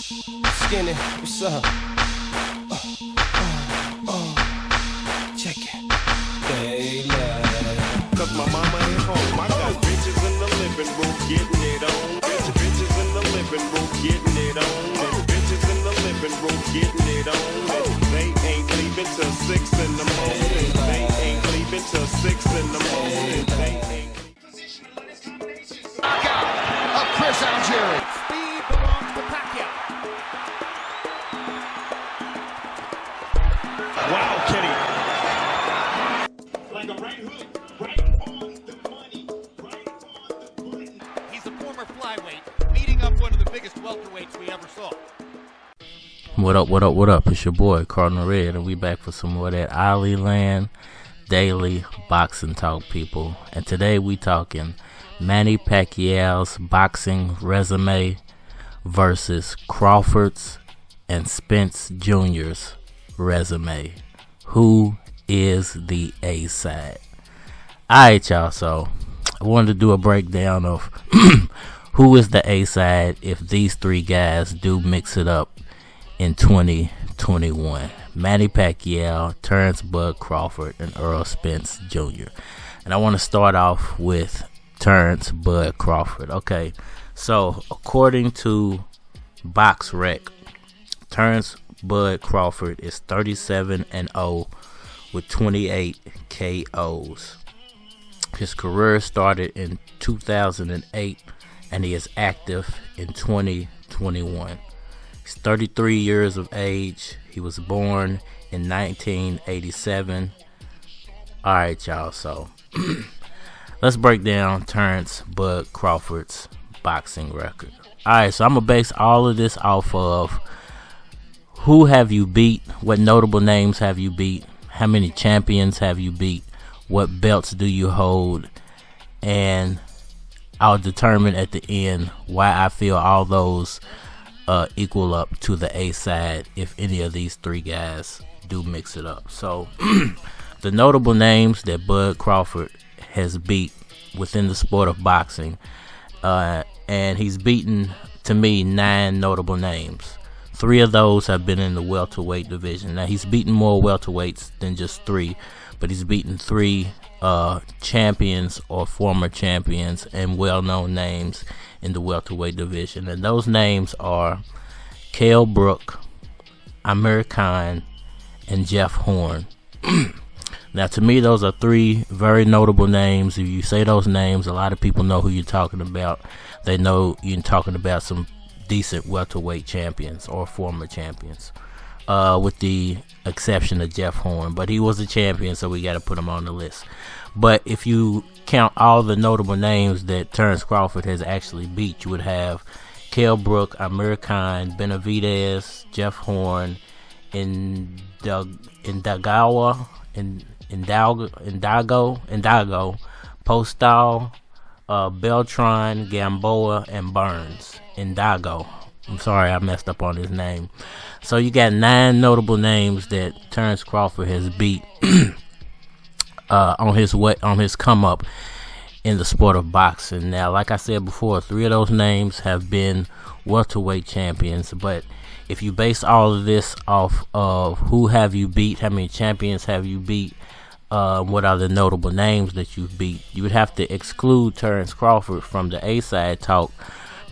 Skinny, what's up? Check it. Cause my mama ain't home. I got bitches in the living room getting it on. Bitches in the living room getting it on. Bitches in the living room getting it on. They ain't leaving till 6 in the morning. They ain't leaving till 6 in the morning. They ain't. Knockout of Chris Algieri. Speed belongs to Pacquiao. Wow, Kenny. Like a right hook, right on the money, right on the button. He's a former flyweight, beating up one of the biggest welterweights we ever saw. What up, what up, what up? It's your boy, Cardinalred, and we back for some more of that Ali Land Daily Boxing Talk, people. And today we talking Manny Pacquiao's boxing resume versus Crawford's and Spence Jr.'s resume. Who is the A side? Alright, y'all, so I wanted to do a breakdown of who is the A side if these three guys do mix it up in 2021. Manny Pacquiao, Terence Bud Crawford, and Errol Spence Jr. And I want to start off with Terence Bud Crawford. Okay, so according to BoxRec, Terence Bud Crawford is 37-0 with 28 KOs. His career started in 2008 and he is active in 2021. He's 33 years of age. He was born in 1987. Alright, y'all, so let's break down Terence Bud Crawford's boxing record. Alright, so I'm going to base all of this off of who have you beat, what notable names have you beat, how many champions have you beat, what belts do you hold, and I'll determine at the end why I feel all those equal up to the A side if any of these three guys do mix it up. So the notable names that Bud Crawford has beat within the sport of boxing, and he's beaten, to me, 9 notable names. 3 of those have been in the welterweight division. Now, he's beaten more welterweights than just 3, but he's beaten 3 champions or former champions and well-known names in the welterweight division. And those names are Kell Brook, Amir Khan, and Jeff Horn. Now, to me, those are 3 very notable names. If you say those names, a lot of people know who you're talking about. They know you're talking about some decent welterweight champions or former champions, with the exception of Jeff Horn. But he was a champion, so we got to put him on the list. But if you count all the notable names that Terence Crawford has actually beat, you would have Kell Brook, Amir Khan, Benavidez, Jeff Horn, Indagawa, Postal, Beltran, Gamboa, and Burns. Indago. I'm sorry I messed up on his name. So you got 9 notable names that Terence Crawford has beat on his come up in the sport of boxing. Now, like I said before, 3 of those names have been welterweight champions. But if you base all of this off of who have you beat, how many champions have you beat, what are the notable names that you've beat, you would have to exclude Terence Crawford from the A side talk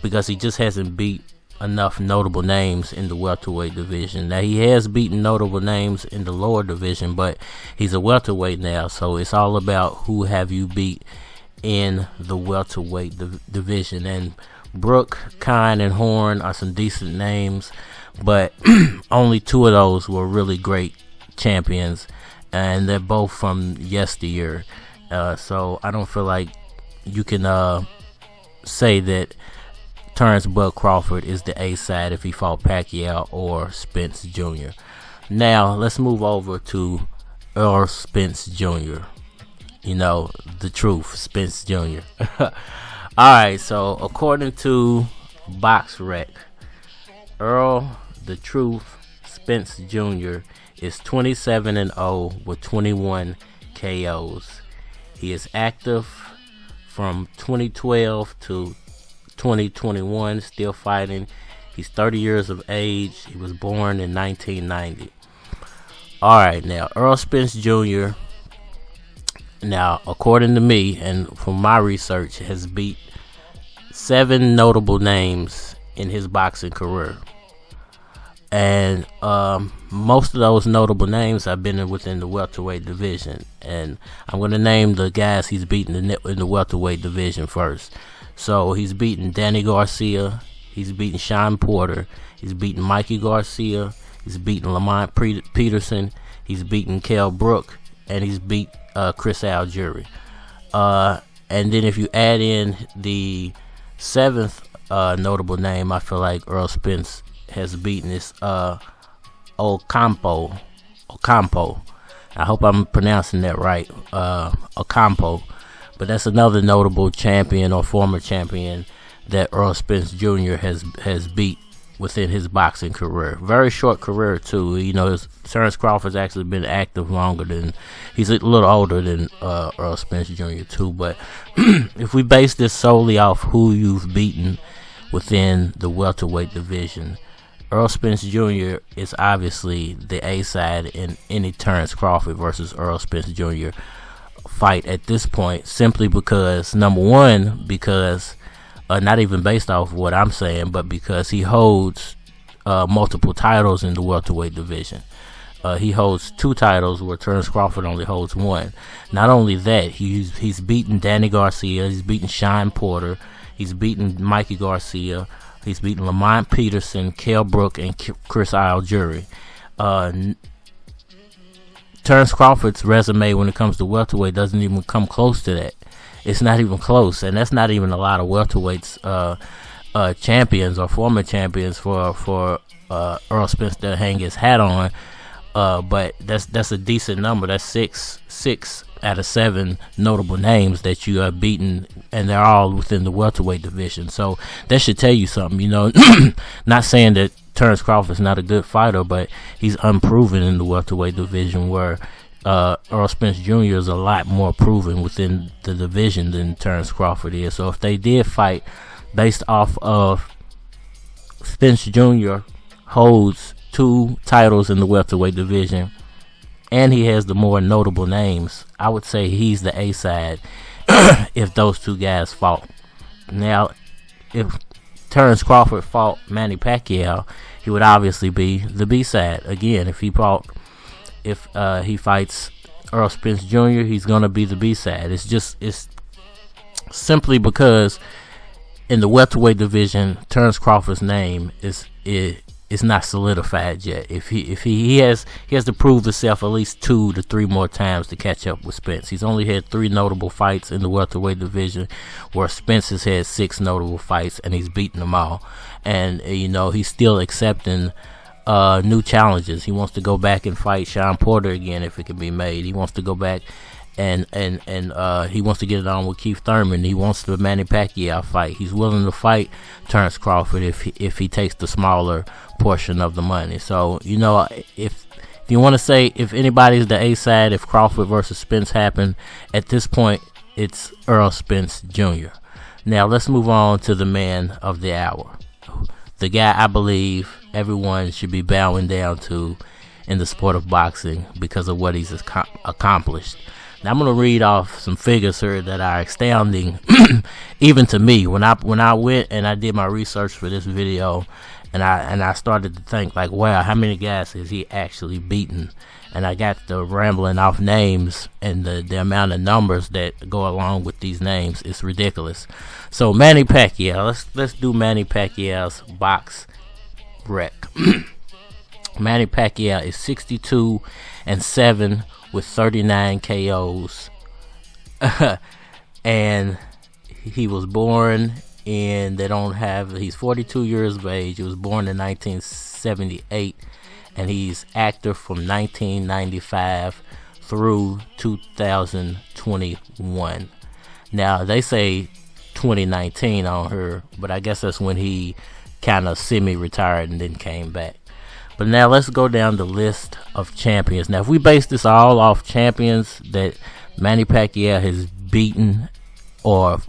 because he just hasn't beat enough notable names in the welterweight division. Now, he has beaten notable names in the lower division, but he's a welterweight now, so it's all about who have you beat in the welterweight division. And Brook, Khan, and Horn are some decent names, but only 2 of those were really great champions, and they're both from yesteryear. So I don't feel like you can say that Terence Bud Crawford is the A side if he fought Pacquiao or Spence Jr. Now, let's move over to Errol Spence Jr. You know, the truth, Spence Jr. Alright, so according to BoxRec, Errol the Truth Spence Jr. is 27-0 with 21 KOs. He is active from 2012 to 2021, still fighting. He's 30 years of age. He was born in 1990. All right, now Errol Spence Jr. Now, according to me and from my research, has beat 7 notable names in his boxing career. And most of those notable names have been within the welterweight division. And I'm going to name the guys he's beaten in the welterweight division first. So he's beaten Danny Garcia. He's beaten Sean Porter. He's beaten Mikey Garcia. He's beaten Lamont Peterson. He's beaten Kell Brook. And he's beat Chris Algieri. And then if you add in the 7th notable name, I feel like Errol Spence has beaten this Ocampo. I hope I'm pronouncing that right. Ocampo. But that's another notable champion or former champion that Errol Spence Jr. has beat within his boxing career. Very short career too. You know, Terence Crawford's actually been active longer than, he's a little older than Errol Spence Jr. too. But if we base this solely off who you've beaten within the welterweight division, Errol Spence Jr. is obviously the A side in any Terence Crawford versus Errol Spence Jr. fight at this point, simply because, number one, because not even based off what I'm saying, but because he holds multiple titles in the welterweight division. He holds 2 titles where Terence Crawford only holds 1. Not only that, he's beaten Danny Garcia, he's beaten Sean Porter, he's beaten Mikey Garcia, he's beaten Lamont Peterson, Kell Brook, and Chris Algieri. Terence Crawford's resume when it comes to welterweight doesn't even come close to that. It's not even close, and that's not even a lot of welterweights champions or former champions for Errol Spence to hang his hat on. But that's a decent number. That's six out of 7 notable names that you have beaten, and they're all within the welterweight division. So that should tell you something, you know. Not saying that Terence Crawford's not a good fighter, but he's unproven in the welterweight division, where Errol Spence Jr. is a lot more proven within the division than Terence Crawford is. So if they did fight based off of Spence Jr. holds 2 titles in the welterweight division, and he has the more notable names, I would say he's the A side if those 2 guys fought. Now, if Terence Crawford fought Manny Pacquiao, he would obviously be the B side. Again, if he fights Errol Spence Jr., he's gonna be the B side. It's simply because in the welterweight division, Terence Crawford's name is not solidified yet. If he has to prove himself at least 2 to 3 more times to catch up with Spence. He's only had 3 notable fights in the welterweight division, where Spence has had 6 notable fights and he's beaten them all. And you know, he's still accepting new challenges. He wants to go back and fight Sean Porter again if it can be made. He wants to go back and he wants to get it on with Keith Thurman. He wants the Manny Pacquiao fight. He's willing to fight Terence Crawford if he takes the smaller portion of the money. So, you know, if you want to say if anybody's the A side, if Crawford versus Spence happened, at this point it's Errol Spence Jr. Now let's move on to the man of the hour, the guy I believe everyone should be bowing down to in the sport of boxing because of what he's accomplished. Now I'm going to read off some figures here that are astounding, even to me. When I went and I did my research for this video, and I started to think, like, wow, how many guys has he actually beaten? And I got the rambling off names, and the amount of numbers that go along with these names is ridiculous. So Manny Pacquiao, let's do Manny Pacquiao's BoxRec. Manny Pacquiao is 62-7 with 39 KOs, and he was born in, he's 42 years of age. He was born in 1978, and he's active from 1995 through 2021. Now they say 2019 on her, but I guess that's when he kind of semi-retired and then came back. But now let's go down the list of champions. Now, if we base this all off champions that Manny Pacquiao has beaten, or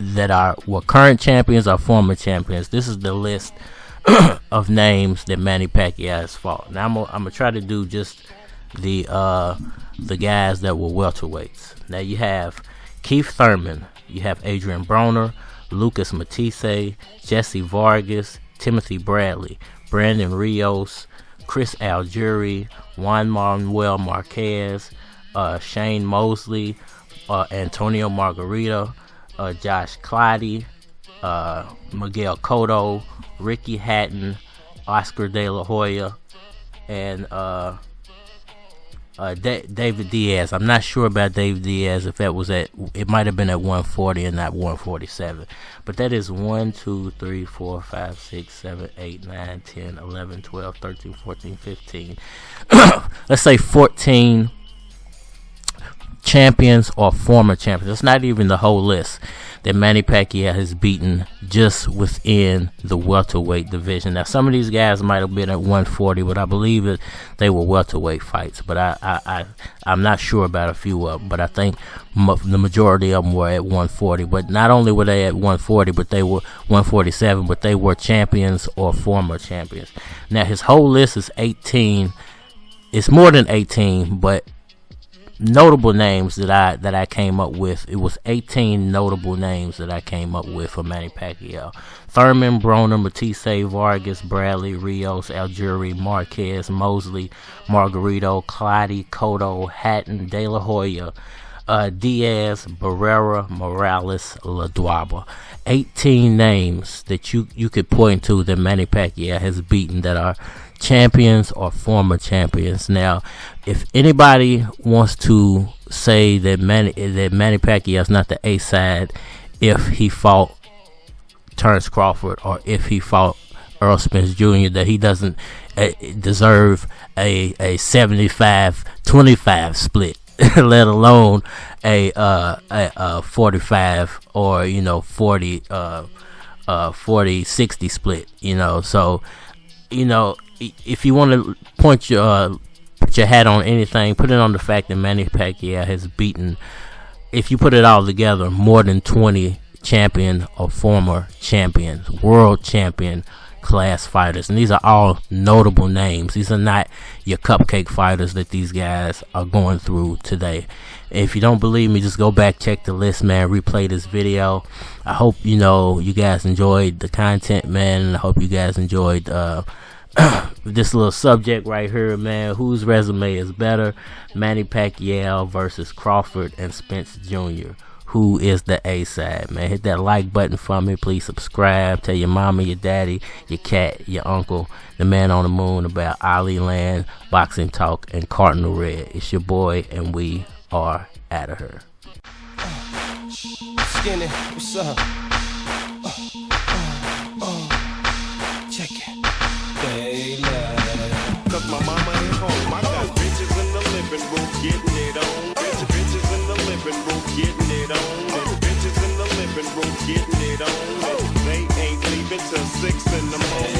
that were current champions or former champions, this is the list of names that Manny Pacquiao has fought. Now I'm gonna try to do just the guys that were welterweights. Now you have Keith Thurman, you have Adrian Broner, Lucas Matisse, Jesse Vargas, Timothy Bradley, Brandon Rios, Chris Algieri, Juan Manuel Marquez, Shane Mosley, Antonio Margarito, Josh Clottey, Miguel Cotto, Ricky Hatton, Oscar De La Hoya, and David Diaz. I'm not sure about David Diaz, if that was it might have been at 140 and not 147. But that is 1, 2, 3, 4, 5, 6, 7, 8, 9, 10, 11, 12, 13, 14, 15. Let's say 14 champions or former champions. It's not even the whole list that Manny Pacquiao has beaten just within the welterweight division. Now, some of these guys might have been at 140, but I believe that they were welterweight fights. But I'm not sure about a few of them. But I think the majority of them were at 140. But not only were they at 140, but they were 147, but they were champions or former champions. Now, his whole list is 18. It's more than 18, but notable names that I came up with. It was 18 notable names that I came up with for Manny Pacquiao. Thurman, Broner, Matisse, Vargas, Bradley, Rios, Algieri, Marquez, Mosley, Margarito, Clottey, Cotto, Hatton, De La Hoya, Diaz, Barrera, Morales, Laduaba. 18 names that you could point to that Manny Pacquiao has beaten that are champions or former champions. Now, if anybody wants to say that Manny Pacquiao is not the A side, if he fought Terence Crawford or if he fought Errol Spence Jr., that he doesn't deserve a 75-25 split, let alone a 45 or 40-60 split. So if you want to put your hat on anything, put it on the fact that Manny Pacquiao has beaten, if you put it all together, more than 20 champion or former champions, world champion class fighters. And these are all notable names. These are not your cupcake fighters that these guys are going through today. If you don't believe me, just go back, check the list, man, replay this video. I hope you guys enjoyed the content, man. I hope you guys enjoyed this little subject right here, man. Whose resume is better, Manny Pacquiao versus Crawford and Spence Jr.? Who is the A side, man? Hit that like button for me. Please subscribe. Tell your mama, your daddy, your cat, your uncle, the man on the moon about Ali Land, Boxing Talk, and Cardinalred. It's your boy, and we are out of here. Skinny, what's up? Check it. Cause my mama ain't home. I got bitches in the living room getting it on. Bitches in the living room getting it on. Bitches in the living room getting it on. They ain't leaving till 6 in the morning.